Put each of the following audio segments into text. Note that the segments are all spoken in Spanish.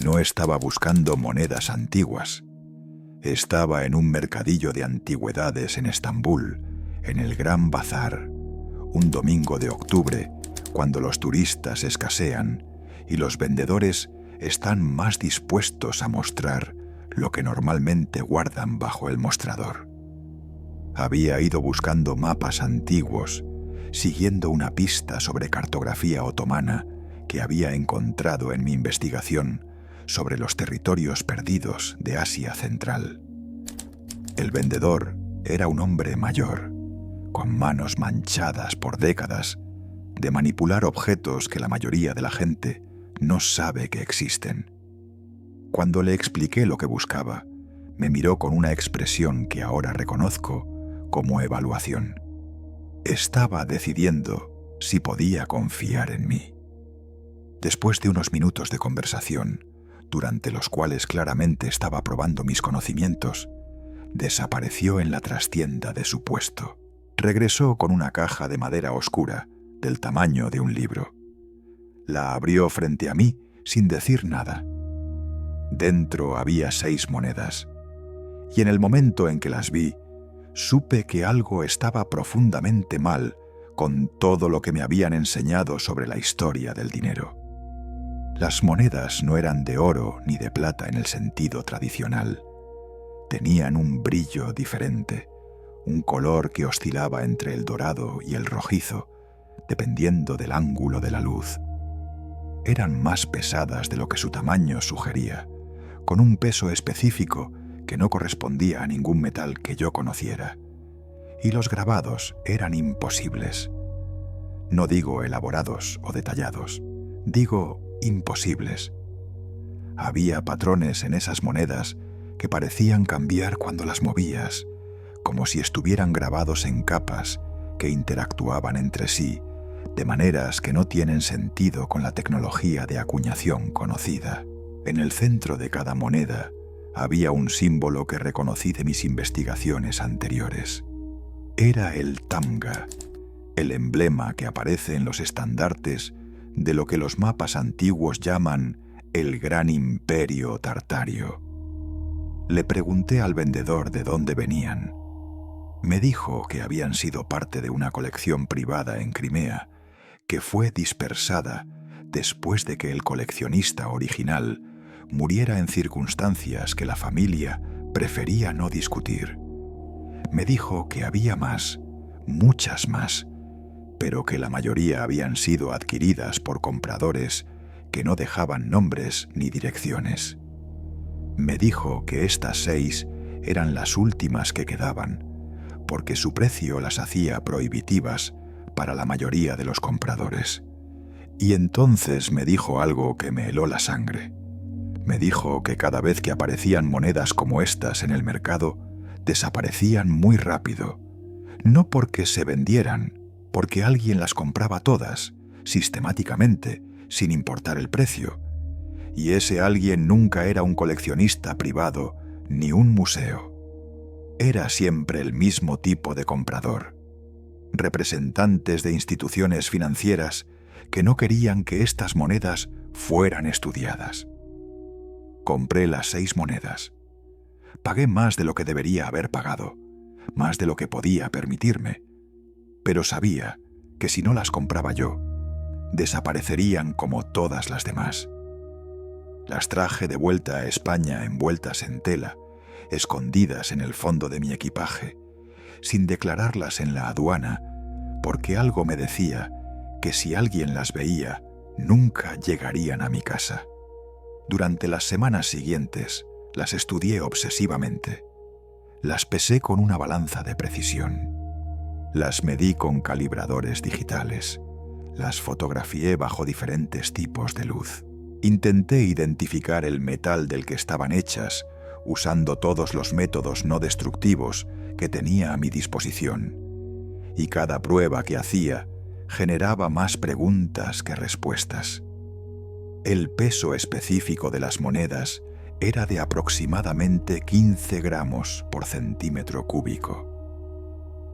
No estaba buscando monedas antiguas. Estaba en un mercadillo de antigüedades en Estambul, en el Gran Bazar, un domingo de octubre, cuando los turistas escasean y los vendedores están más dispuestos a mostrar lo que normalmente guardan bajo el mostrador. Había ido buscando mapas antiguos, siguiendo una pista sobre cartografía otomana que había encontrado en mi investigación sobre los territorios perdidos de Asia Central. El vendedor era un hombre mayor, con manos manchadas por décadas de manipular objetos que la mayoría de la gente no sabe que existen. Cuando le expliqué lo que buscaba, me miró con una expresión que ahora reconozco como evaluación. Estaba decidiendo si podía confiar en mí. Después de unos minutos de conversación, durante los cuales claramente estaba probando mis conocimientos, desapareció en la trastienda de su puesto. Regresó con una caja de madera oscura, del tamaño de un libro. La abrió frente a mí sin decir nada. Dentro había 6 monedas, y en el momento en que las vi, supe que algo estaba profundamente mal con todo lo que me habían enseñado sobre la historia del dinero. Las monedas no eran de oro ni de plata en el sentido tradicional. Tenían un brillo diferente, un color que oscilaba entre el dorado y el rojizo, dependiendo del ángulo de la luz. Eran más pesadas de lo que su tamaño sugería, con un peso específico que no correspondía a ningún metal que yo conociera. Y los grabados eran imposibles. No digo elaborados o detallados, digo imposibles. Había patrones en esas monedas que parecían cambiar cuando las movías, como si estuvieran grabados en capas que interactuaban entre sí, de maneras que no tienen sentido con la tecnología de acuñación conocida. En el centro de cada moneda había un símbolo que reconocí de mis investigaciones anteriores. Era el tamga, el emblema que aparece en los estandartes de lo que los mapas antiguos llaman el Gran Imperio Tartario. Le pregunté al vendedor de dónde venían. Me dijo que habían sido parte de una colección privada en Crimea, que fue dispersada después de que el coleccionista original muriera en circunstancias que la familia prefería no discutir. Me dijo que había más, muchas más, pero que la mayoría habían sido adquiridas por compradores que no dejaban nombres ni direcciones. Me dijo que estas 6 eran las últimas que quedaban, porque su precio las hacía prohibitivas para la mayoría de los compradores. Y entonces me dijo algo que me heló la sangre. Me dijo que cada vez que aparecían monedas como estas en el mercado, desaparecían muy rápido. No porque se vendieran, porque alguien las compraba todas, sistemáticamente, sin importar el precio. Y ese alguien nunca era un coleccionista privado ni un museo. Era siempre el mismo tipo de comprador. Representantes de instituciones financieras que no querían que estas monedas fueran estudiadas. Compré las 6 monedas. Pagué más de lo que debería haber pagado, más de lo que podía permitirme, pero sabía que si no las compraba yo, desaparecerían como todas las demás. Las traje de vuelta a España envueltas en tela, escondidas en el fondo de mi equipaje, sin declararlas en la aduana, porque algo me decía que si alguien las veía, nunca llegarían a mi casa. Durante las semanas siguientes, las estudié obsesivamente. Las pesé con una balanza de precisión. Las medí con calibradores digitales. Las fotografié bajo diferentes tipos de luz. Intenté identificar el metal del que estaban hechas, usando todos los métodos no destructivos que tenía a mi disposición. Y cada prueba que hacía generaba más preguntas que respuestas. El peso específico de las monedas era de aproximadamente 15 gramos por centímetro cúbico.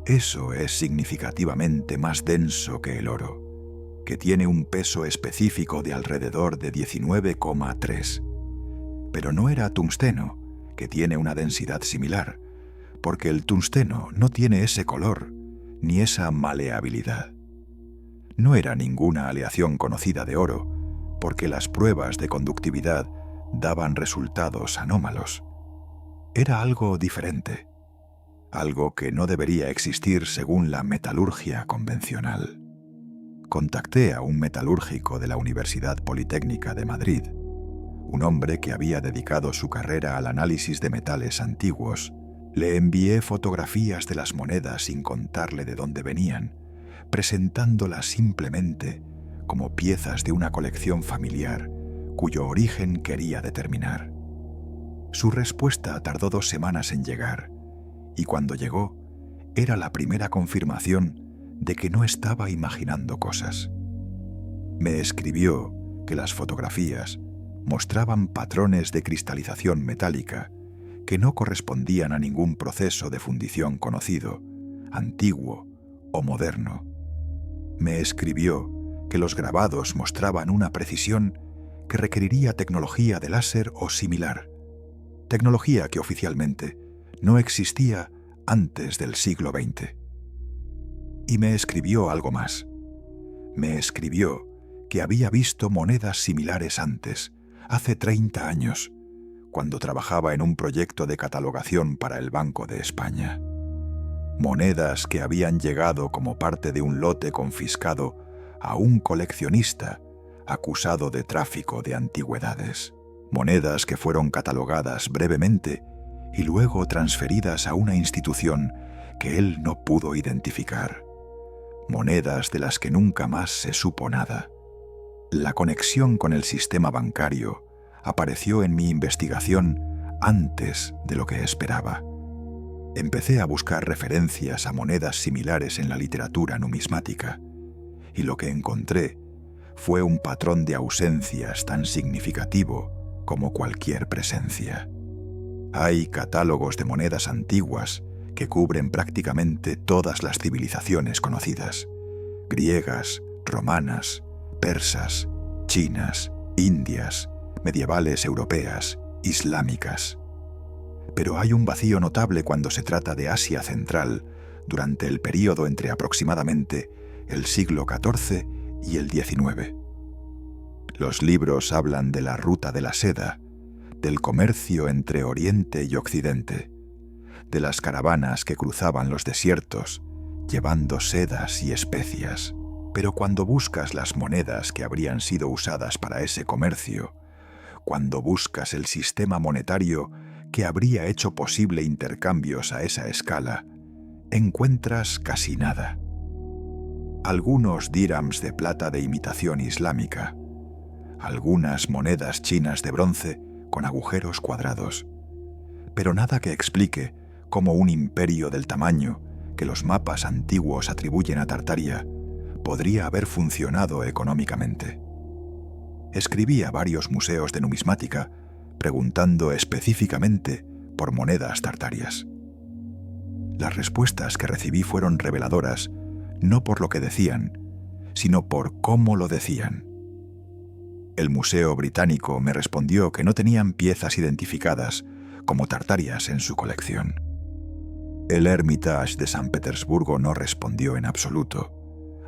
Eso es significativamente más denso que el oro, que tiene un peso específico de alrededor de 19,3, Pero no era tungsteno, que tiene una densidad similar, porque el tungsteno no tiene ese color ni esa maleabilidad. No era ninguna aleación conocida de oro, porque las pruebas de conductividad daban resultados anómalos. Era algo diferente, algo que no debería existir según la metalurgia convencional. Contacté a un metalúrgico de la Universidad Politécnica de Madrid, un hombre que había dedicado su carrera al análisis de metales antiguos. Le envié fotografías de las monedas sin contarle de dónde venían, presentándolas simplemente como piezas de una colección familiar cuyo origen quería determinar. Su respuesta tardó 2 semanas en llegar, y cuando llegó, era la primera confirmación de que no estaba imaginando cosas. Me escribió que las fotografías mostraban patrones de cristalización metálica que no correspondían a ningún proceso de fundición conocido, antiguo o moderno. Me escribió que los grabados mostraban una precisión que requeriría tecnología de láser o similar, tecnología que oficialmente no existía antes del siglo XX. Y me escribió algo más. Me escribió que había visto monedas similares antes, hace 30 años, cuando trabajaba en un proyecto de catalogación para el Banco de España. Monedas que habían llegado como parte de un lote confiscado a un coleccionista acusado de tráfico de antigüedades. Monedas que fueron catalogadas brevemente y luego transferidas a una institución que él no pudo identificar. Monedas de las que nunca más se supo nada. La conexión con el sistema bancario apareció en mi investigación antes de lo que esperaba. Empecé a buscar referencias a monedas similares en la literatura numismática, y lo que encontré fue un patrón de ausencias tan significativo como cualquier presencia. Hay catálogos de monedas antiguas que cubren prácticamente todas las civilizaciones conocidas: griegas, romanas, persas, chinas, indias, medievales europeas, islámicas. Pero hay un vacío notable cuando se trata de Asia Central, durante el período entre aproximadamente el siglo XIV y el XIX. Los libros hablan de la ruta de la seda, del comercio entre Oriente y Occidente, de las caravanas que cruzaban los desiertos, llevando sedas y especias. Pero cuando buscas las monedas que habrían sido usadas para ese comercio, cuando buscas el sistema monetario que habría hecho posible intercambios a esa escala, encuentras casi nada. Algunos dirhams de plata de imitación islámica, algunas monedas chinas de bronce con agujeros cuadrados, pero nada que explique cómo un imperio del tamaño que los mapas antiguos atribuyen a Tartaria podría haber funcionado económicamente. Escribí a varios museos de numismática preguntando específicamente por monedas tartarias. Las respuestas que recibí fueron reveladoras, no por lo que decían, sino por cómo lo decían. El Museo Británico me respondió que no tenían piezas identificadas como tartarias en su colección. El Hermitage de San Petersburgo no respondió en absoluto,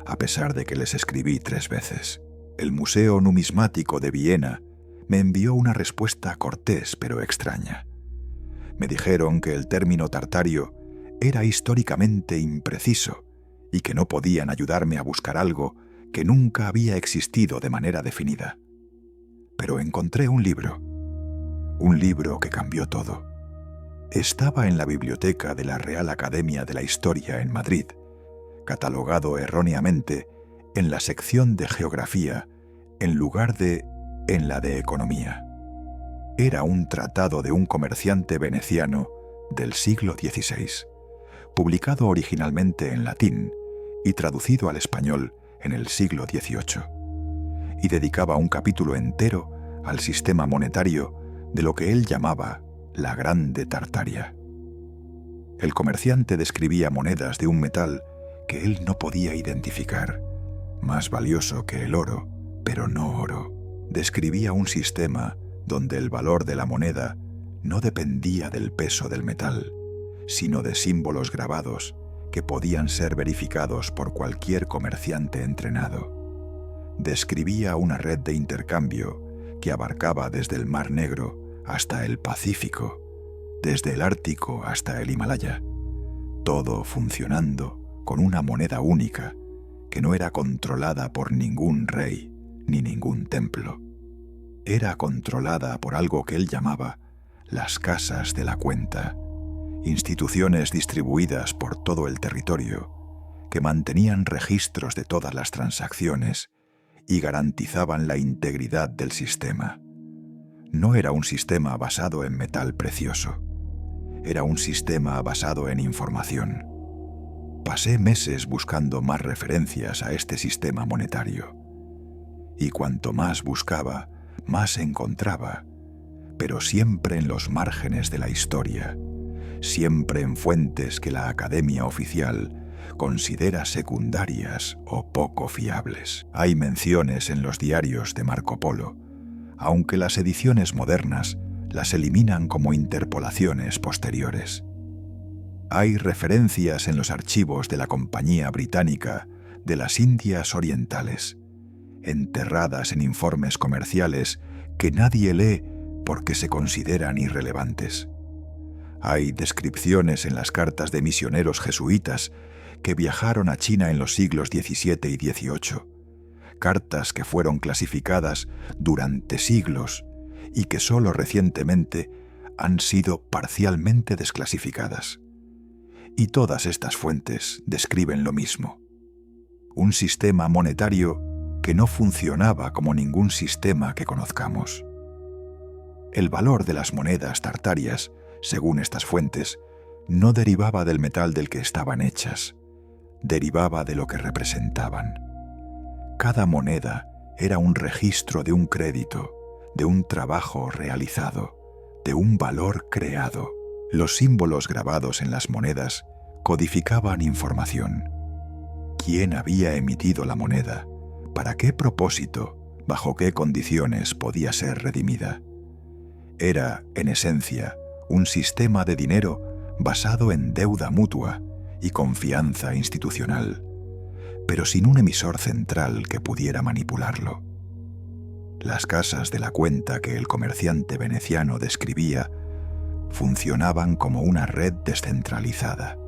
a pesar de que les escribí 3 veces. El Museo Numismático de Viena me envió una respuesta cortés pero extraña. Me dijeron que el término tartario era históricamente impreciso y que no podían ayudarme a buscar algo que nunca había existido de manera definida. Pero encontré un libro que cambió todo. Estaba en la biblioteca de la Real Academia de la Historia en Madrid, catalogado erróneamente en la sección de Geografía en lugar de en la de Economía. Era un tratado de un comerciante veneciano del siglo XVI, publicado originalmente en latín y traducido al español en el siglo XVIII, y dedicaba un capítulo entero al sistema monetario de lo que él llamaba la Grande Tartaria. El comerciante describía monedas de un metal que él no podía identificar, más valioso que el oro, pero no oro. Describía un sistema donde el valor de la moneda no dependía del peso del metal, sino de símbolos grabados que podían ser verificados por cualquier comerciante entrenado. Describía una red de intercambio que abarcaba desde el Mar Negro hasta el Pacífico, desde el Ártico hasta el Himalaya, todo funcionando con una moneda única que no era controlada por ningún rey ni ningún templo. Era controlada por algo que él llamaba las casas de la cuenta, instituciones distribuidas por todo el territorio que mantenían registros de todas las transacciones y garantizaban la integridad del sistema. No era un sistema basado en metal precioso, era un sistema basado en información. Pasé meses buscando más referencias a este sistema monetario, y cuanto más buscaba, más encontraba, pero siempre en los márgenes de la historia, siempre en fuentes que la Academia Oficial considera secundarias o poco fiables. Hay menciones en los diarios de Marco Polo, aunque las ediciones modernas las eliminan como interpolaciones posteriores. Hay referencias en los archivos de la Compañía Británica de las Indias Orientales, enterradas en informes comerciales que nadie lee porque se consideran irrelevantes. Hay descripciones en las cartas de misioneros jesuitas que viajaron a China en los siglos XVII y XVIII, cartas que fueron clasificadas durante siglos y que solo recientemente han sido parcialmente desclasificadas. Y todas estas fuentes describen lo mismo: un sistema monetario que no funcionaba como ningún sistema que conozcamos. El valor de las monedas tartarias, según estas fuentes, no derivaba del metal del que estaban hechas, derivaba de lo que representaban. Cada moneda era un registro de un crédito, de un trabajo realizado, de un valor creado. Los símbolos grabados en las monedas codificaban información. ¿Quién había emitido la moneda? ¿Para qué propósito? ¿Bajo qué condiciones podía ser redimida? Era, en esencia, un sistema de dinero basado en deuda mutua y confianza institucional, pero sin un emisor central que pudiera manipularlo. Las casas de la cuenta que el comerciante veneciano describía funcionaban como una red descentralizada.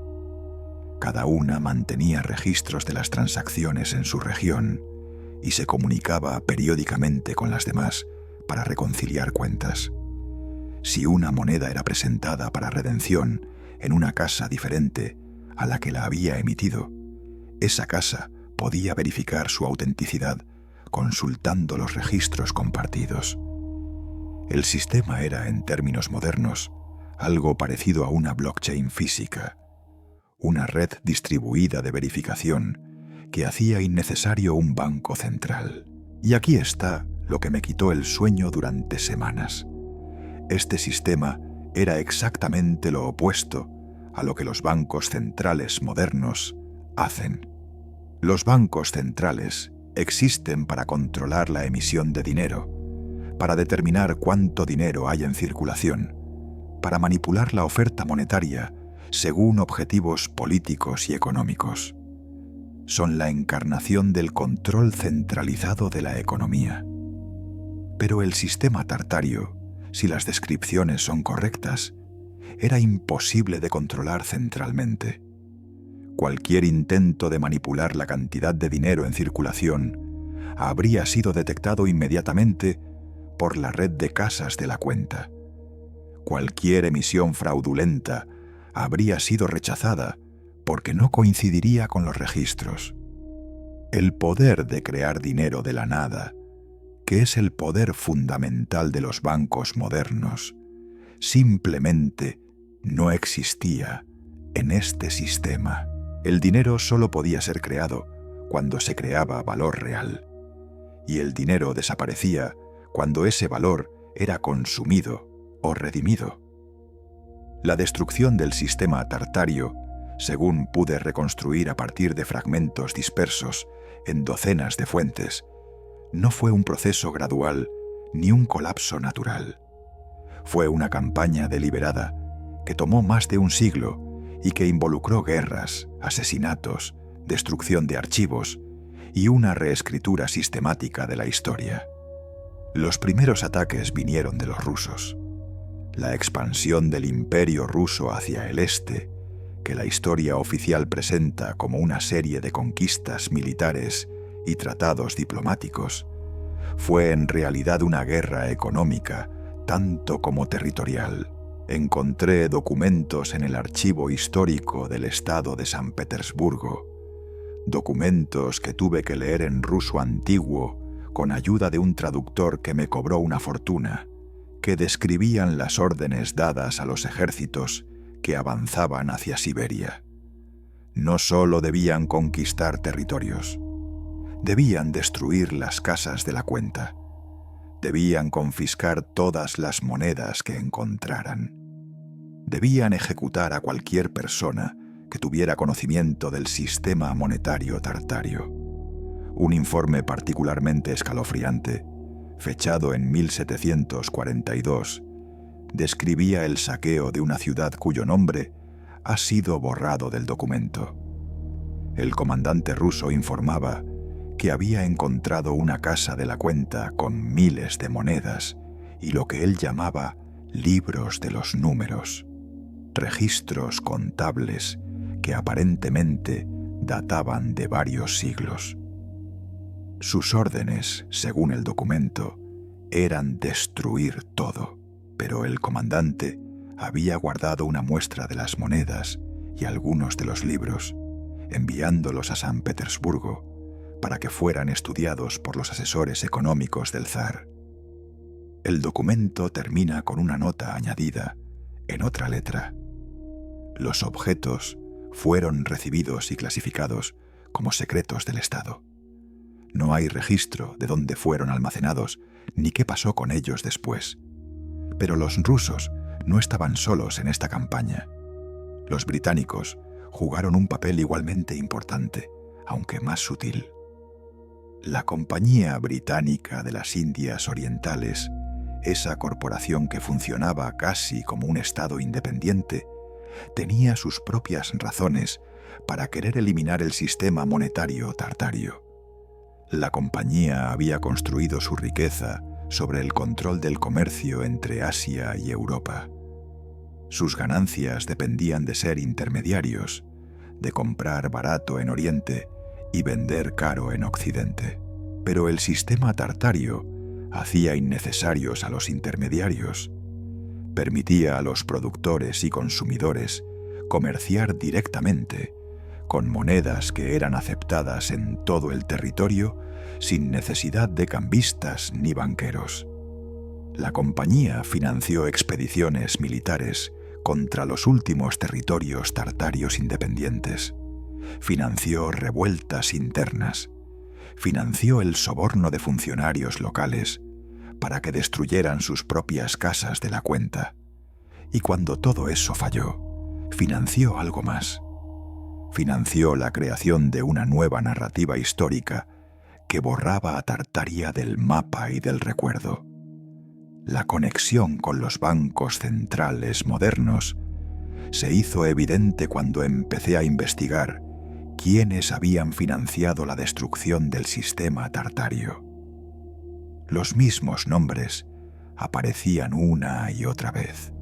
Cada una mantenía registros de las transacciones en su región y se comunicaba periódicamente con las demás para reconciliar cuentas. Si una moneda era presentada para redención en una casa diferente a la que la había emitido, esa casa podía verificar su autenticidad consultando los registros compartidos. El sistema era, en términos modernos, algo parecido a una blockchain física, una red distribuida de verificación que hacía innecesario un banco central. Y aquí está lo que me quitó el sueño durante semanas. Este sistema era exactamente lo opuesto a lo que los bancos centrales modernos hacen. Los bancos centrales existen para controlar la emisión de dinero, para determinar cuánto dinero hay en circulación, para manipular la oferta monetaria según objetivos políticos y económicos. Son la encarnación del control centralizado de la economía. Pero el sistema tartario, si las descripciones son correctas, era imposible de controlar centralmente. Cualquier intento de manipular la cantidad de dinero en circulación habría sido detectado inmediatamente por la red de casas de la cuenta. Cualquier emisión fraudulenta habría sido rechazada porque no coincidiría con los registros. El poder de crear dinero de la nada, que es el poder fundamental de los bancos modernos, simplemente no existía en este sistema. El dinero solo podía ser creado cuando se creaba valor real, y el dinero desaparecía cuando ese valor era consumido o redimido. La destrucción del sistema tartario, según pude reconstruir a partir de fragmentos dispersos en docenas de fuentes, no fue un proceso gradual ni un colapso natural. Fue una campaña deliberada que tomó más de un siglo y que involucró guerras, asesinatos, destrucción de archivos y una reescritura sistemática de la historia. Los primeros ataques vinieron de los rusos. La expansión del Imperio ruso hacia el este, que la historia oficial presenta como una serie de conquistas militares y tratados diplomáticos, fue en realidad una guerra económica, tanto como territorial. Encontré documentos en el archivo histórico del Estado de San Petersburgo, documentos que tuve que leer en ruso antiguo con ayuda de un traductor que me cobró una fortuna, que describían las órdenes dadas a los ejércitos que avanzaban hacia Siberia. No solo debían conquistar territorios, debían destruir las casas de la cuenta, debían confiscar todas las monedas que encontraran, debían ejecutar a cualquier persona que tuviera conocimiento del sistema monetario tartario. Un informe particularmente escalofriante, fechado en 1742, describía el saqueo de una ciudad cuyo nombre ha sido borrado del documento. El comandante ruso informaba que había encontrado una casa de la cuenta con miles de monedas y lo que él llamaba libros de los números, registros contables que aparentemente databan de varios siglos. Sus órdenes, según el documento, eran destruir todo, pero el comandante había guardado una muestra de las monedas y algunos de los libros, enviándolos a San Petersburgo para que fueran estudiados por los asesores económicos del zar. El documento termina con una nota añadida en otra letra. Los objetos fueron recibidos y clasificados como secretos del Estado. No hay registro de dónde fueron almacenados ni qué pasó con ellos después. Pero los rusos no estaban solos en esta campaña. Los británicos jugaron un papel igualmente importante, aunque más sutil. La Compañía Británica de las Indias Orientales, esa corporación que funcionaba casi como un estado independiente, tenía sus propias razones para querer eliminar el sistema monetario tartario. La compañía había construido su riqueza sobre el control del comercio entre Asia y Europa. Sus ganancias dependían de ser intermediarios, de comprar barato en Oriente y vender caro en Occidente. Pero el sistema tartario hacía innecesarios a los intermediarios. Permitía a los productores y consumidores comerciar directamente, con monedas que eran aceptadas en todo el territorio sin necesidad de cambistas ni banqueros. La compañía financió expediciones militares contra los últimos territorios tartarios independientes, financió revueltas internas, financió el soborno de funcionarios locales para que destruyeran sus propias casas de la cuenta. Y cuando todo eso falló, financió algo más. Financió la creación de una nueva narrativa histórica que borraba a Tartaria del mapa y del recuerdo. La conexión con los bancos centrales modernos se hizo evidente cuando empecé a investigar quiénes habían financiado la destrucción del sistema tartario. Los mismos nombres aparecían una y otra vez.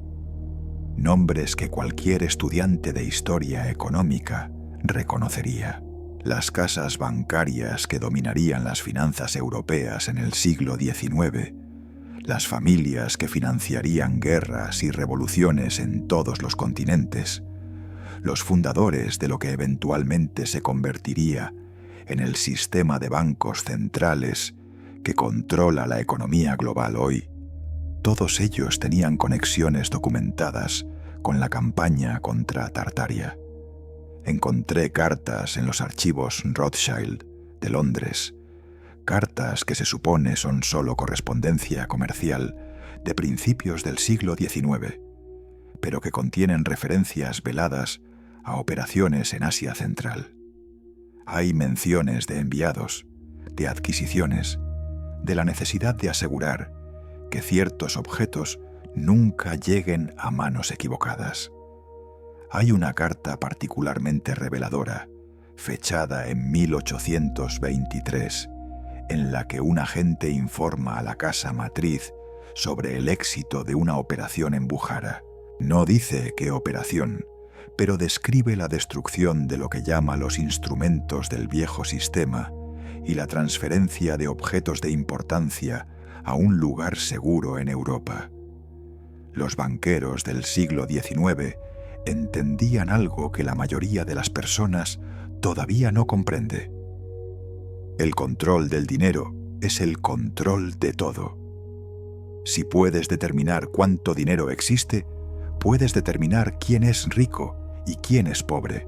Nombres que cualquier estudiante de historia económica reconocería. Las casas bancarias que dominarían las finanzas europeas en el siglo XIX, las familias que financiarían guerras y revoluciones en todos los continentes, los fundadores de lo que eventualmente se convertiría en el sistema de bancos centrales que controla la economía global hoy, todos ellos tenían conexiones documentadas con la campaña contra Tartaria. Encontré cartas en los archivos Rothschild de Londres, cartas que se supone son solo correspondencia comercial de principios del siglo XIX, pero que contienen referencias veladas a operaciones en Asia Central. Hay menciones de enviados, de adquisiciones, de la necesidad de asegurar que ciertos objetos nunca lleguen a manos equivocadas. Hay una carta particularmente reveladora, fechada en 1823, en la que un agente informa a la casa matriz sobre el éxito de una operación en Bujara. No dice qué operación, pero describe la destrucción de lo que llama los instrumentos del viejo sistema y la transferencia de objetos de importancia a un lugar seguro en Europa. Los banqueros del siglo XIX entendían algo que la mayoría de las personas todavía no comprende. El control del dinero es el control de todo. Si puedes determinar cuánto dinero existe, puedes determinar quién es rico y quién es pobre.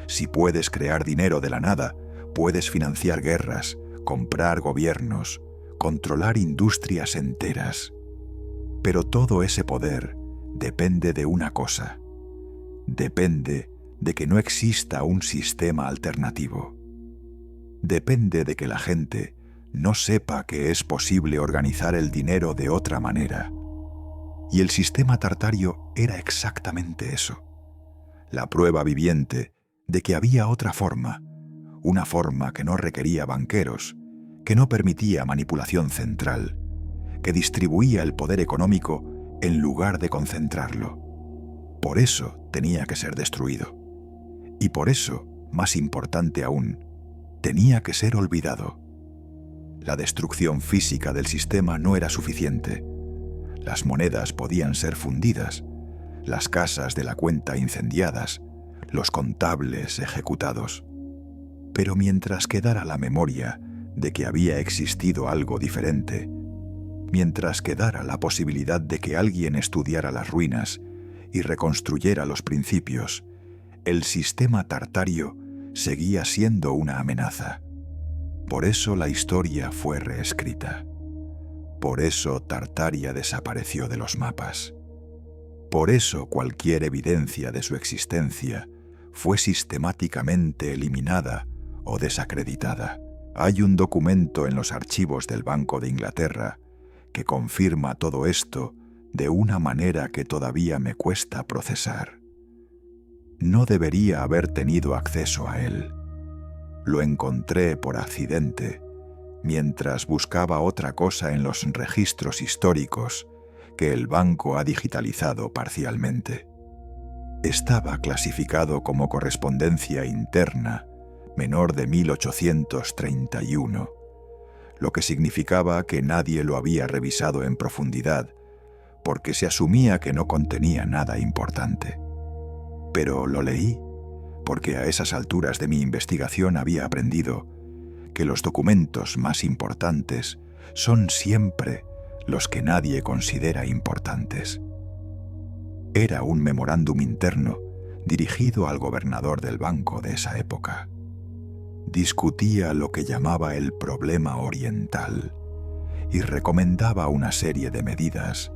Si puedes crear dinero de la nada, puedes financiar guerras, comprar gobiernos, controlar industrias enteras. Pero todo ese poder depende de una cosa. Depende de que no exista un sistema alternativo. Depende de que la gente no sepa que es posible organizar el dinero de otra manera. Y el sistema tartario era exactamente eso. La prueba viviente de que había otra forma, una forma que no requería banqueros, que no permitía manipulación central, que distribuía el poder económico en lugar de concentrarlo. Por eso tenía que ser destruido. Y por eso, más importante aún, tenía que ser olvidado. La destrucción física del sistema no era suficiente. Las monedas podían ser fundidas, las casas de la cuenta incendiadas, los contables ejecutados. Pero mientras quedara la memoria de que había existido algo diferente, mientras quedara la posibilidad de que alguien estudiara las ruinas y reconstruyera los principios, el sistema tartario seguía siendo una amenaza. Por eso la historia fue reescrita. Por eso Tartaria desapareció de los mapas. Por eso cualquier evidencia de su existencia fue sistemáticamente eliminada o desacreditada. Hay un documento en los archivos del Banco de Inglaterra que confirma todo esto de una manera que todavía me cuesta procesar. No debería haber tenido acceso a él. Lo encontré por accidente, mientras buscaba otra cosa en los registros históricos que el banco ha digitalizado parcialmente. Estaba clasificado como correspondencia interna menor de 1831, lo que significaba que nadie lo había revisado en profundidad, porque se asumía que no contenía nada importante. Pero lo leí, porque a esas alturas de mi investigación había aprendido que los documentos más importantes son siempre los que nadie considera importantes. Era un memorándum interno dirigido al gobernador del banco de esa época. Discutía lo que llamaba el problema oriental y recomendaba una serie de medidas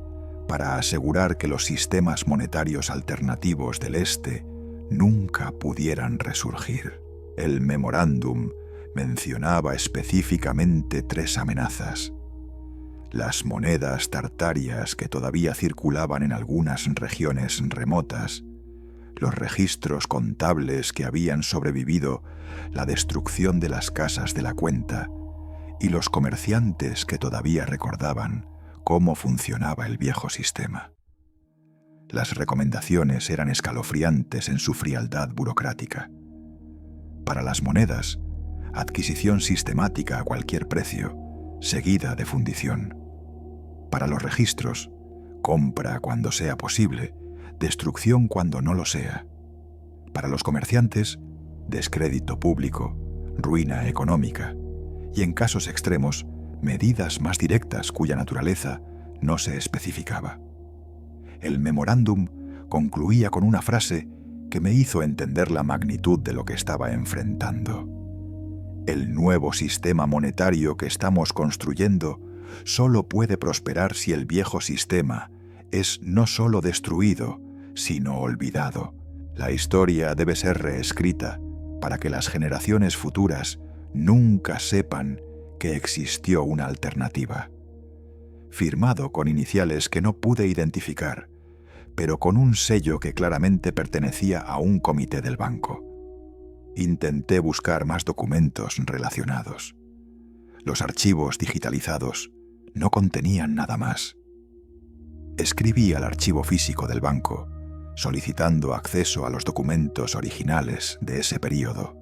para asegurar que los sistemas monetarios alternativos del Este nunca pudieran resurgir. El memorándum mencionaba específicamente 3 amenazas: las monedas tartarias que todavía circulaban en algunas regiones remotas, los registros contables que habían sobrevivido la destrucción de las casas de la cuenta y los comerciantes que todavía recordaban cómo funcionaba el viejo sistema. Las recomendaciones eran escalofriantes en su frialdad burocrática. Para las monedas, adquisición sistemática a cualquier precio, seguida de fundición. Para los registros, compra cuando sea posible, destrucción cuando no lo sea. Para los comerciantes, descrédito público, ruina económica y, en casos extremos, medidas más directas cuya naturaleza no se especificaba. El memorándum concluía con una frase que me hizo entender la magnitud de lo que estaba enfrentando. El nuevo sistema monetario que estamos construyendo solo puede prosperar si el viejo sistema es no solo destruido, sino olvidado. La historia debe ser reescrita para que las generaciones futuras nunca sepan que existió una alternativa. firmado con iniciales que no pude identificar, pero con un sello que claramente pertenecía a un comité del banco. Intenté buscar más documentos relacionados. Los archivos digitalizados no contenían nada más. Escribí al archivo físico del banco, solicitando acceso a los documentos originales de ese período.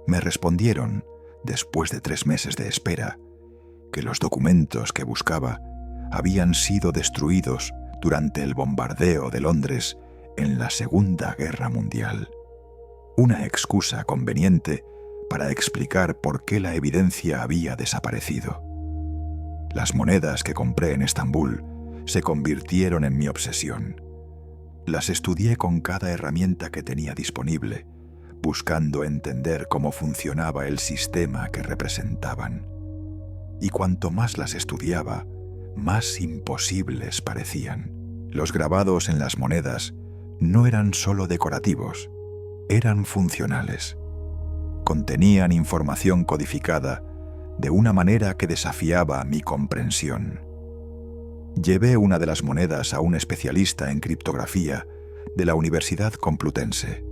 Me respondieron, después de 3 meses de espera, que los documentos que buscaba habían sido destruidos durante el bombardeo de Londres en la Segunda Guerra Mundial. Una excusa conveniente para explicar por qué la evidencia había desaparecido. Las monedas que compré en Estambul se convirtieron en mi obsesión. Las estudié con cada herramienta que tenía disponible, buscando entender cómo funcionaba el sistema que representaban. Y cuanto más las estudiaba, más imposibles parecían. Los grabados en las monedas no eran solo decorativos, eran funcionales. Contenían información codificada de una manera que desafiaba mi comprensión. Llevé una de las monedas a un especialista en criptografía de la Universidad Complutense.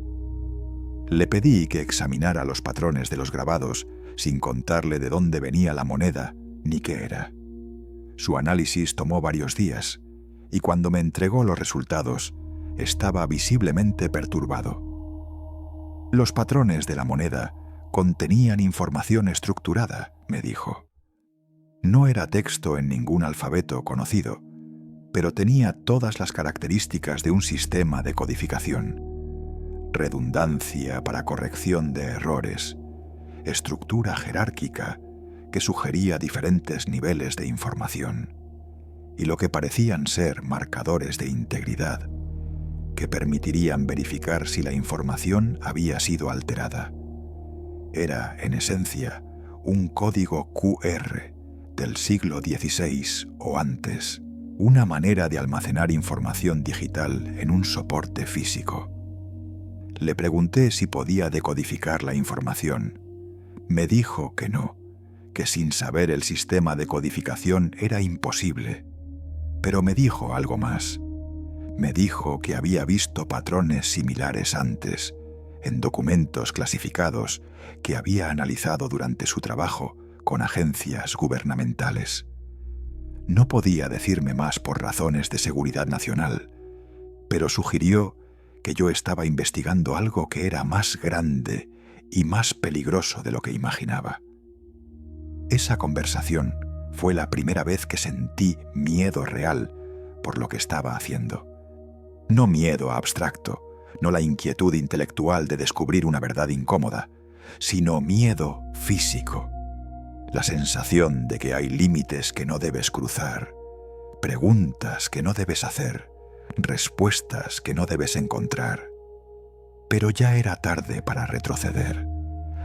Le pedí que examinara los patrones de los grabados sin contarle de dónde venía la moneda ni qué era. Su análisis tomó varios días y cuando me entregó los resultados estaba visiblemente perturbado. Los patrones de la moneda contenían información estructurada, me dijo. No era texto en ningún alfabeto conocido, pero tenía todas las características de un sistema de codificación. Redundancia para corrección de errores, estructura jerárquica que sugería diferentes niveles de información, y lo que parecían ser marcadores de integridad que permitirían verificar si la información había sido alterada. Era, en esencia, un código QR del siglo XVI o antes, una manera de almacenar información digital en un soporte físico. Le pregunté si podía decodificar la información. Me dijo que no, que sin saber el sistema de codificación era imposible. Pero me dijo algo más. Me dijo que había visto patrones similares antes, en documentos clasificados que había analizado durante su trabajo con agencias gubernamentales. No podía decirme más por razones de seguridad nacional, pero sugirió que yo estaba investigando algo que era más grande y más peligroso de lo que imaginaba. Esa conversación fue la primera vez que sentí miedo real por lo que estaba haciendo. No miedo abstracto, no la inquietud intelectual de descubrir una verdad incómoda, sino miedo físico. La sensación de que hay límites que no debes cruzar, preguntas que no debes hacer, respuestas que no debes encontrar. Pero ya era tarde para retroceder.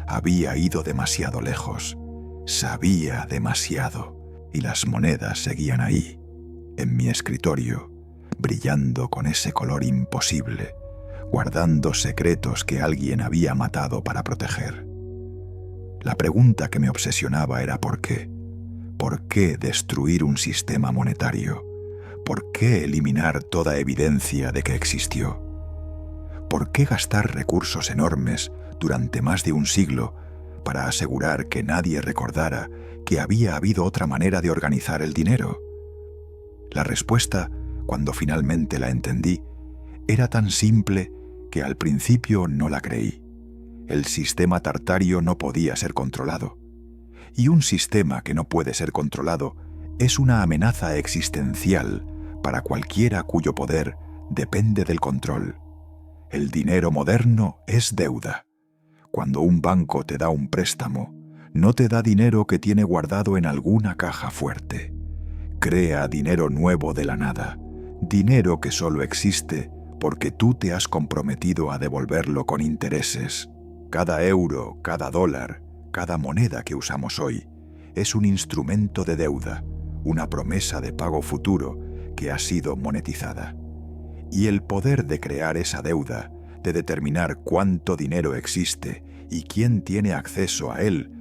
Había ido demasiado lejos, sabía demasiado, y las monedas seguían ahí, en mi escritorio, brillando con ese color imposible, guardando secretos que alguien había matado para proteger. La pregunta que me obsesionaba era ¿por qué? ¿Por qué destruir un sistema monetario? ¿Por qué eliminar toda evidencia de que existió? ¿Por qué gastar recursos enormes durante más de un siglo para asegurar que nadie recordara que había habido otra manera de organizar el dinero? La respuesta, cuando finalmente la entendí, era tan simple que al principio no la creí. El sistema tartario no podía ser controlado. Y un sistema que no puede ser controlado es una amenaza existencial para cualquiera cuyo poder depende del control. El dinero moderno es deuda. Cuando un banco te da un préstamo, no te da dinero que tiene guardado en alguna caja fuerte. Crea dinero nuevo de la nada, dinero que solo existe porque tú te has comprometido a devolverlo con intereses. Cada euro, cada dólar, cada moneda que usamos hoy es un instrumento de deuda, una promesa de pago futuro que ha sido monetizada. Y el poder de crear esa deuda, de determinar cuánto dinero existe y quién tiene acceso a él,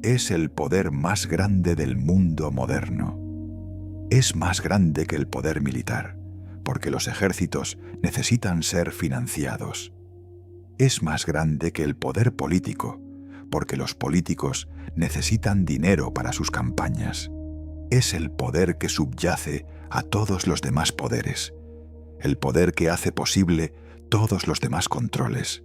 es el poder más grande del mundo moderno. es más grande que el poder militar, porque los ejércitos necesitan ser financiados. Es más grande que el poder político, porque los políticos necesitan dinero para sus campañas. Es el poder que subyace a todos los demás poderes, el poder que hace posible todos los demás controles.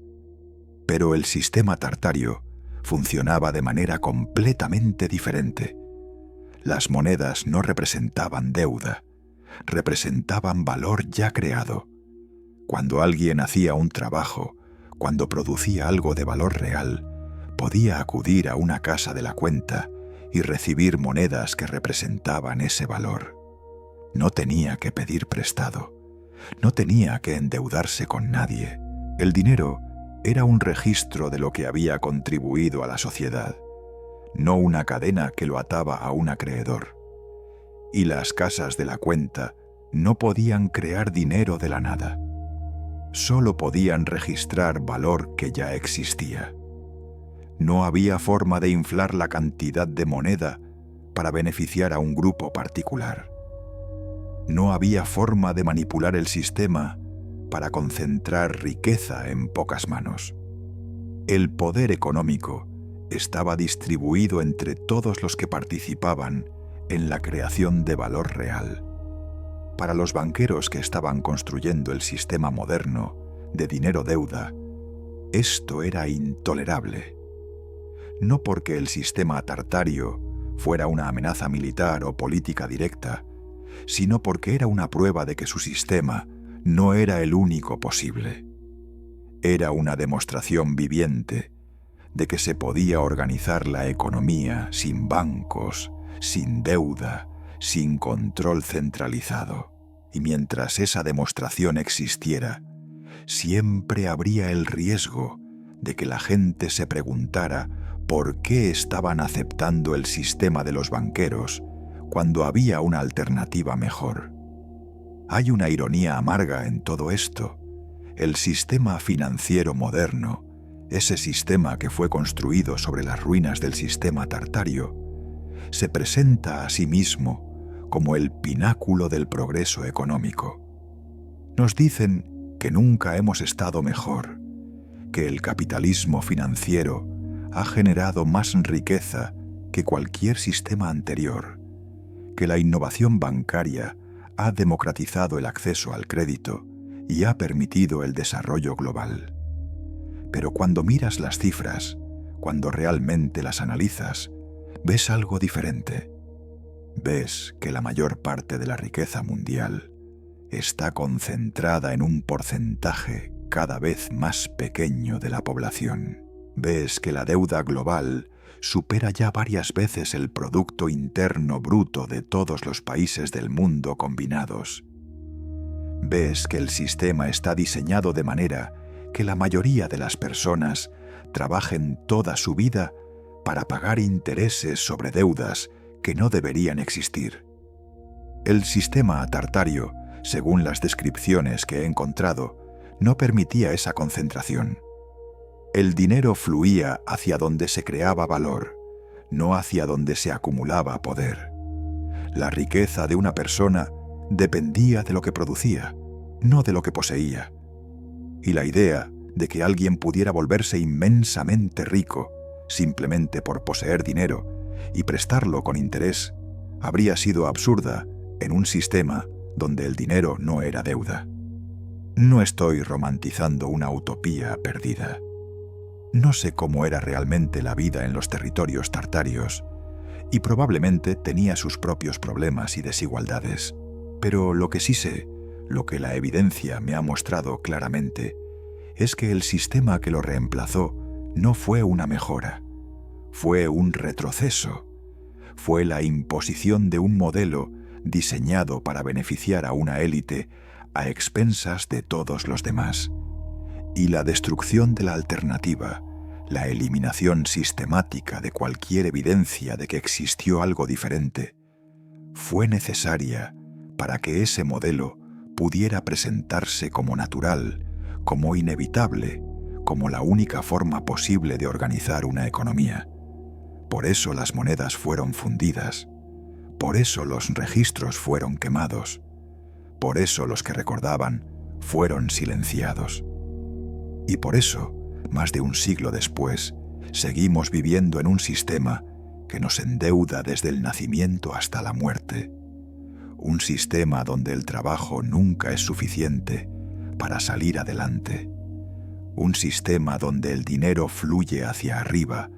Pero el sistema tartario funcionaba de manera completamente diferente. Las monedas no representaban deuda, representaban valor ya creado. Cuando alguien hacía un trabajo, cuando producía algo de valor real, podía acudir a una casa de la cuenta y recibir monedas que representaban ese valor. No tenía que pedir prestado, no tenía que endeudarse con nadie. El dinero era un registro de lo que había contribuido a la sociedad, no una cadena que lo ataba a un acreedor. Y las casas de la cuenta no podían crear dinero de la nada. Solo podían registrar valor que ya existía. No había forma de inflar la cantidad de moneda para beneficiar a un grupo particular. No había forma de manipular el sistema para concentrar riqueza en pocas manos. El poder económico estaba distribuido entre todos los que participaban en la creación de valor real. Para los banqueros que estaban construyendo el sistema moderno de dinero-deuda, esto era intolerable. No porque el sistema tartario fuera una amenaza militar o política directa, sino porque era una prueba de que su sistema no era el único posible. Era una demostración viviente de que se podía organizar la economía sin bancos, sin deuda, sin control centralizado. Y mientras esa demostración existiera, siempre habría el riesgo de que la gente se preguntara por qué estaban aceptando el sistema de los banqueros cuando había una alternativa mejor. Hay una ironía amarga en todo esto. El sistema financiero moderno, ese sistema que fue construido sobre las ruinas del sistema tartario, se presenta a sí mismo como el pináculo del progreso económico. Nos dicen que nunca hemos estado mejor, que el capitalismo financiero ha generado más riqueza que cualquier sistema anterior, que la innovación bancaria ha democratizado el acceso al crédito y ha permitido el desarrollo global. Pero cuando miras las cifras, cuando realmente las analizas, ves algo diferente. Ves que la mayor parte de la riqueza mundial está concentrada en un porcentaje cada vez más pequeño de la población. Ves que la deuda global supera ya varias veces el Producto Interno Bruto de todos los países del mundo combinados. Ves que el sistema está diseñado de manera que la mayoría de las personas trabajen toda su vida para pagar intereses sobre deudas que no deberían existir. El sistema tartario, según las descripciones que he encontrado, no permitía esa concentración. El dinero fluía hacia donde se creaba valor, no hacia donde se acumulaba poder. La riqueza de una persona dependía de lo que producía, no de lo que poseía. Y la idea de que alguien pudiera volverse inmensamente rico simplemente por poseer dinero y prestarlo con interés habría sido absurda en un sistema donde el dinero no era deuda. No estoy romantizando una utopía perdida. No sé cómo era realmente la vida en los territorios tartarios, y probablemente tenía sus propios problemas y desigualdades. Pero lo que sí sé, lo que la evidencia me ha mostrado claramente, es que el sistema que lo reemplazó no fue una mejora, fue un retroceso. Fue la imposición de un modelo diseñado para beneficiar a una élite a expensas de todos los demás. Y la destrucción de la alternativa, la eliminación sistemática de cualquier evidencia de que existió algo diferente, fue necesaria para que ese modelo pudiera presentarse como natural, como inevitable, como la única forma posible de organizar una economía. Por eso las monedas fueron fundidas. Por eso los registros fueron quemados. Por eso los que recordaban fueron silenciados. Y por eso, más de un siglo después, seguimos viviendo en un sistema que nos endeuda desde el nacimiento hasta la muerte. Un sistema donde el trabajo nunca es suficiente para salir adelante. Un sistema donde el dinero fluye hacia arriba,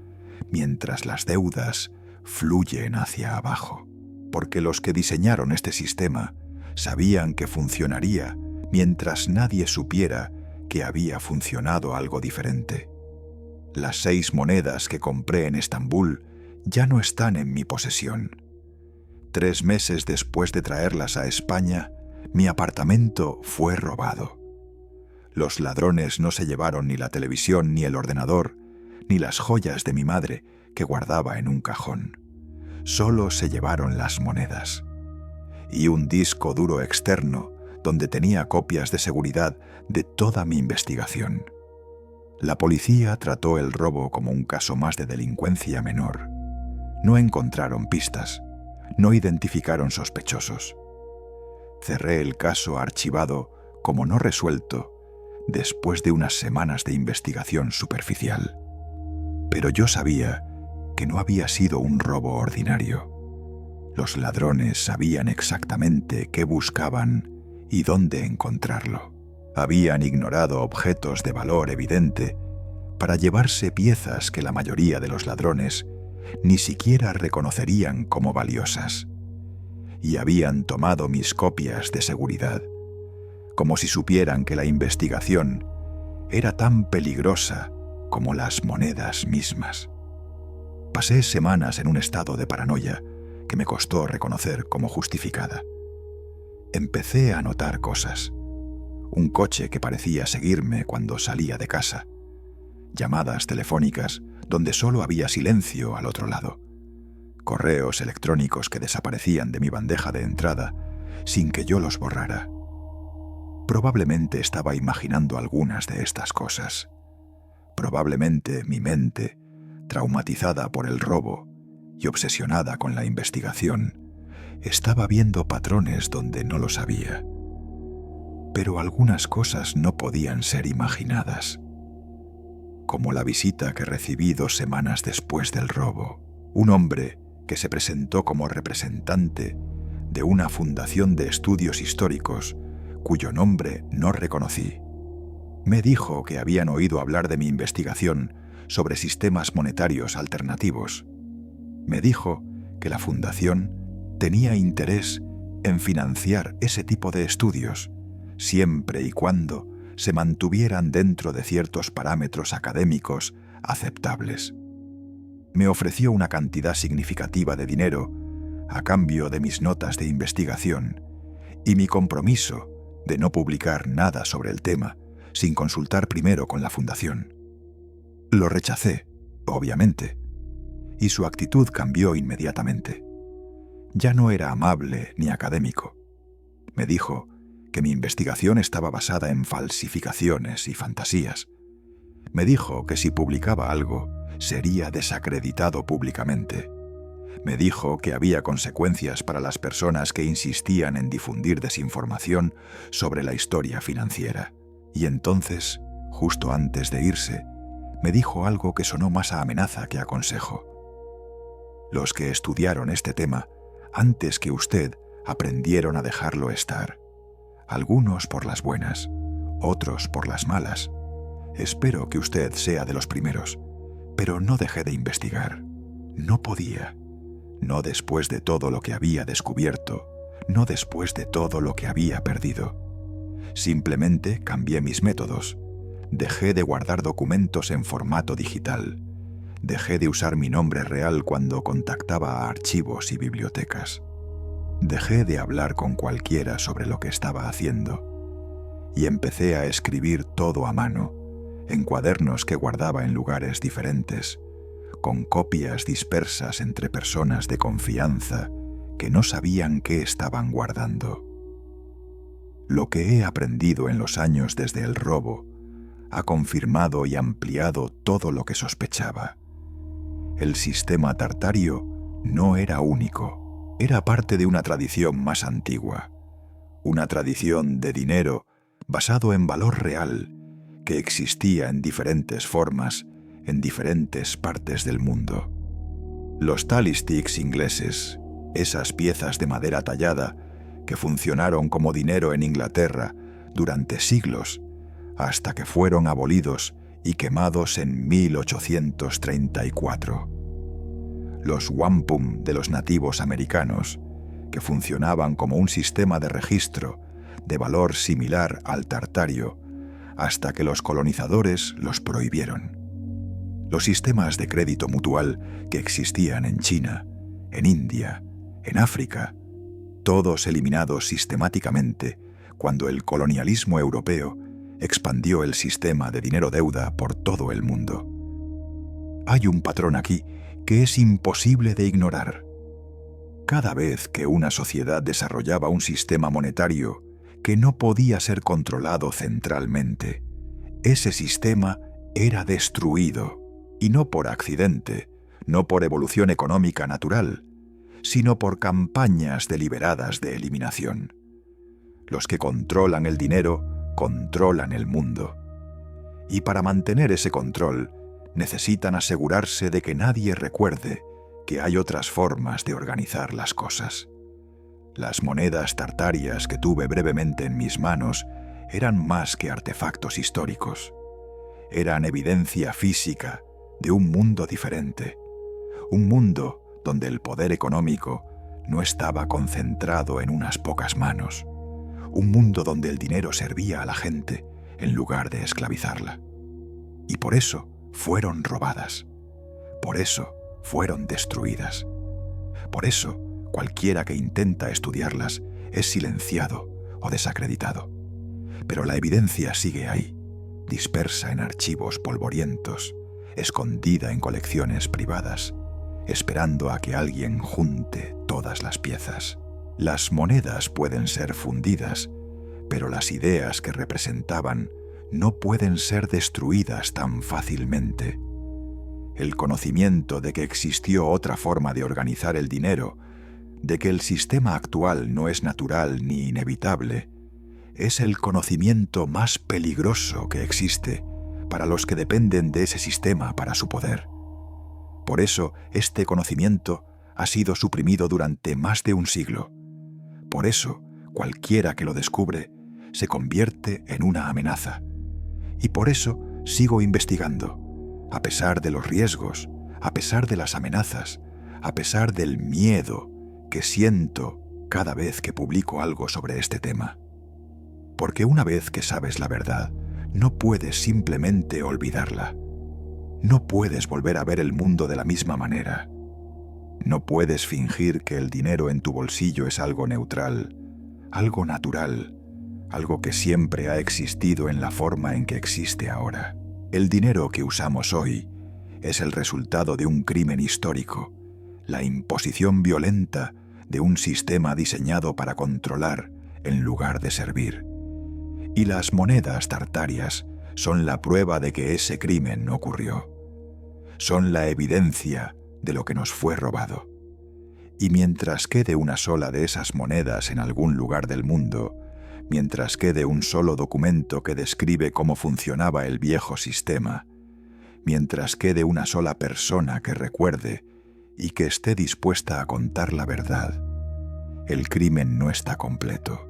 mientras las deudas fluyen hacia abajo. Porque los que diseñaron este sistema sabían que funcionaría mientras nadie supiera que había funcionado algo diferente. Las 6 monedas que compré en Estambul ya no están en mi posesión. 3 meses después de traerlas a España, mi apartamento fue robado. Los ladrones no se llevaron ni la televisión, ni el ordenador, ni las joyas de mi madre que guardaba en un cajón. Solo se llevaron las monedas. Y un disco duro externo donde tenía copias de seguridad de toda mi investigación. La policía trató el robo como un caso más de delincuencia menor. No encontraron pistas, no identificaron sospechosos. Cerré el caso archivado como no resuelto después de unas semanas de investigación superficial. Pero yo sabía que no había sido un robo ordinario. Los ladrones sabían exactamente qué buscaban y dónde encontrarlo. Habían ignorado objetos de valor evidente para llevarse piezas que la mayoría de los ladrones ni siquiera reconocerían como valiosas. Y habían tomado mis copias de seguridad, como si supieran que la investigación era tan peligrosa como las monedas mismas. Pasé semanas en un estado de paranoia que me costó reconocer como justificada. Empecé a notar cosas. Un coche que parecía seguirme cuando salía de casa. Llamadas telefónicas donde solo había silencio al otro lado. Correos electrónicos que desaparecían de mi bandeja de entrada sin que yo los borrara. Probablemente estaba imaginando algunas de estas cosas. Probablemente mi mente, traumatizada por el robo y obsesionada con la investigación, estaba viendo patrones donde no los había. Pero algunas cosas no podían ser imaginadas. Como la visita que recibí 2 semanas después del robo. Un hombre que se presentó como representante de una fundación de estudios históricos cuyo nombre no reconocí. Me dijo que habían oído hablar de mi investigación sobre sistemas monetarios alternativos. Me dijo que la fundación tenía interés en financiar ese tipo de estudios, siempre y cuando se mantuvieran dentro de ciertos parámetros académicos aceptables. Me ofreció una cantidad significativa de dinero a cambio de mis notas de investigación y mi compromiso de no publicar nada sobre el tema sin consultar primero con la fundación. Lo rechacé, obviamente, y su actitud cambió inmediatamente. Ya no era amable ni académico. Me dijo que mi investigación estaba basada en falsificaciones y fantasías. Me dijo que si publicaba algo, sería desacreditado públicamente. Me dijo que había consecuencias para las personas que insistían en difundir desinformación sobre la historia financiera. Y entonces, justo antes de irse, me dijo algo que sonó más a amenaza que a consejo. Los que estudiaron este tema, antes que usted, aprendieron a dejarlo estar. Algunos por las buenas, otros por las malas. Espero que usted sea de los primeros, pero no dejé de investigar. No podía. No después de todo lo que había descubierto, no después de todo lo que había perdido. Simplemente cambié mis métodos. Dejé de guardar documentos en formato digital. Dejé de usar mi nombre real cuando contactaba a archivos y bibliotecas. Dejé de hablar con cualquiera sobre lo que estaba haciendo y empecé a escribir todo a mano, en cuadernos que guardaba en lugares diferentes, con copias dispersas entre personas de confianza que no sabían qué estaban guardando. Lo que he aprendido en los años desde el robo ha confirmado y ampliado todo lo que sospechaba. El sistema tartario no era único. era parte de una tradición más antigua, una tradición de dinero basado en valor real que existía en diferentes formas en diferentes partes del mundo. Los tally sticks ingleses, esas piezas de madera tallada que funcionaron como dinero en Inglaterra durante siglos, hasta que fueron abolidos y quemados en 1834. Los wampum de los nativos americanos, que funcionaban como un sistema de registro de valor similar al tartario, hasta que los colonizadores los prohibieron. Los sistemas de crédito mutual que existían en China, en India, en África, todos eliminados sistemáticamente cuando el colonialismo europeo expandió el sistema de dinero-deuda por todo el mundo. Hay un patrón aquí que es imposible de ignorar. Cada vez que una sociedad desarrollaba un sistema monetario que no podía ser controlado centralmente, ese sistema era destruido, y no por accidente, no por evolución económica natural, sino por campañas deliberadas de eliminación. Los que controlan el dinero controlan el mundo. Y para mantener ese control, necesitan asegurarse de que nadie recuerde que hay otras formas de organizar las cosas. Las monedas tartarias que tuve brevemente en mis manos eran más que artefactos históricos. Eran evidencia física de un mundo diferente, un mundo donde el poder económico no estaba concentrado en unas pocas manos, un mundo donde el dinero servía a la gente en lugar de esclavizarla. Y por eso fueron robadas, por eso fueron destruidas. Por eso, cualquiera que intenta estudiarlas es silenciado o desacreditado. Pero la evidencia sigue ahí, dispersa en archivos polvorientos, escondida en colecciones privadas, esperando a que alguien junte todas las piezas. Las monedas pueden ser fundidas, pero las ideas que representaban no pueden ser destruidas tan fácilmente. El conocimiento de que existió otra forma de organizar el dinero, de que el sistema actual no es natural ni inevitable, es el conocimiento más peligroso que existe para los que dependen de ese sistema para su poder. Por eso, este conocimiento ha sido suprimido durante más de un siglo. Por eso, cualquiera que lo descubre se convierte en una amenaza. Y por eso sigo investigando, a pesar de los riesgos, a pesar de las amenazas, a pesar del miedo que siento cada vez que publico algo sobre este tema. Porque una vez que sabes la verdad, no puedes simplemente olvidarla. No puedes volver a ver el mundo de la misma manera. No puedes fingir que el dinero en tu bolsillo es algo neutral, algo natural, algo que siempre ha existido en la forma en que existe ahora. El dinero que usamos hoy es el resultado de un crimen histórico, la imposición violenta de un sistema diseñado para controlar en lugar de servir. Y las monedas tartarias son la prueba de que ese crimen ocurrió. Son la evidencia de lo que nos fue robado. Y mientras quede una sola de esas monedas en algún lugar del mundo, mientras quede un solo documento que describe cómo funcionaba el viejo sistema, mientras quede una sola persona que recuerde y que esté dispuesta a contar la verdad, el crimen no está completo.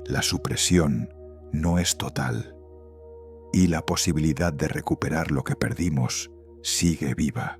La supresión no es total y la posibilidad de recuperar lo que perdimos sigue viva.